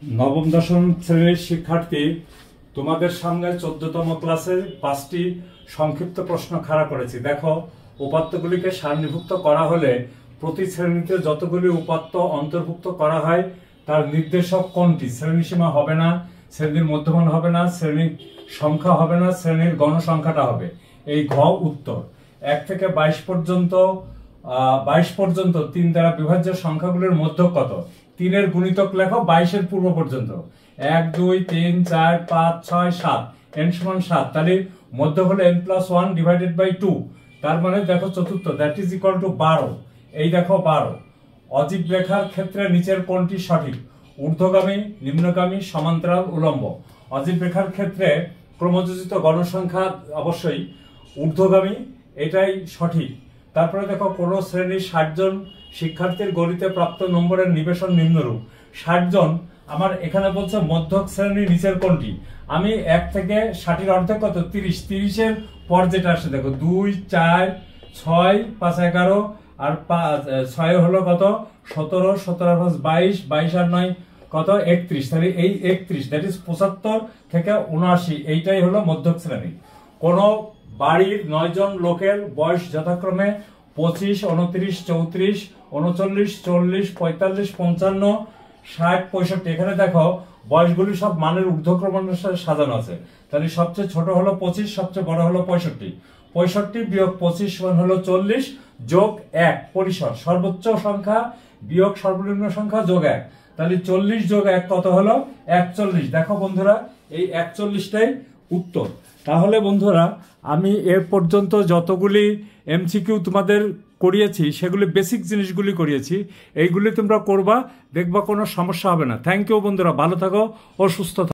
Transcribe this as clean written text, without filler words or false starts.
নবম দশম শ্রেণীর শিক্ষার্থী, তোমাদের সামনে 14তম ক্লাসের 5টি সংক্ষিপ্ত প্রশ্ন খাড়া করেছি। দেখো, উপাত্তগুলিকে সারণীভুক্ত করা হলে প্রতি শ্রেণীতে যতগুলি উপাত্ত অন্তর্ভুক্ত করা হয় তার নির্দেশক কোনটি? শ্রেণীসীমা হবে না, শ্রেণীর মধ্যমান হবে না, শ্রেণীর সংখ্যা হবে না, শ্রেণীর গণসংখ্যাটা হবে। এই ঘ উত্তর। 1 থেকে 22 পর্যন্ত 3 দ্বারা বিভাজ্য সংখ্যাগুলির মধ্য কত? 3 এর গুণিতক লেখো 22 এর পূর্ব পর্যন্ত। 1 2 3 4 5 6 7, n সমান 7, তাহলে মধ্য হলো n+1 ডিভাইডেড বাই 2। তার মানে দেখো চতুর্থ, দ্যাট ইজ ইকুয়াল টু 12। এই দেখো 12। অজীব রেখার ক্ষেত্রে নিচের কোনটি সঠিক? ঊর্ধ্বগামী, নিম্নগামী, সমান্তরাল, উলম্ব। অজীব রেখার ক্ষেত্রে ক্রমযোজিত গণসংখ্যা অবশ্যই ঊর্ধ্বগামী, এটাই সঠিক। তারপরে দেখো, কোন শ্রেণীর 60 জন শিক্ষার্থীর গণিতে প্রাপ্ত নম্বরের নিবেশন নিম্নরূপ। 60 জন, আমার এখানে বলছে মধ্যক শ্রেণীর নিচের কোনটি? আমি 1 থেকে 60-এর অর্ধেক কত? 30। 30-এর পর যেটা আসে দেখো 2 4 6 5 11, আর 6 হলো কত? 17, 17 + 22, 22 আর 9 কত? 31। তাহলে এই 31, দ্যাট ইজ 75 থেকে 79, এইটাই হলো মধ্যক শ্রেণী। কোন বাড়ির 9 জন লোকের বয়স যথাক্রমে 25, 29, 34, 39, 40, 45, 55, 60, 65। এখানে দেখো বয়সগুলি সব মানের ঊর্ধ্বক্রম অনুসারে সাজানো আছে। তাহলে সবচেয়ে ছোট হলো 25, সবচেয়ে বড় হলো 65। 65 বিয়োগ 25 সমান হলো 40, যোগ 1 পরিসর, সর্বোচ্চ সংখ্যা বিয়োগ সর্বনিম্ন সংখ্যা যোগ 1। তাহলে 40 যোগ 1 কত হলো? 41। দেখো বন্ধুরা, এই 41টাই উত্তর। তাহলে বন্ধুরা, আমি এর পর্যন্ত যতগুলি এমসিকিউ তোমাদের করিয়েছি সেগুলি বেসিক জিনিসগুলি করিয়েছি। এইগুলি তোমরা করবা, দেখবা কোনো সমস্যা হবে না। থ্যাংক ইউ বন্ধুরা, ভালো থাকো ও সুস্থ থাকো।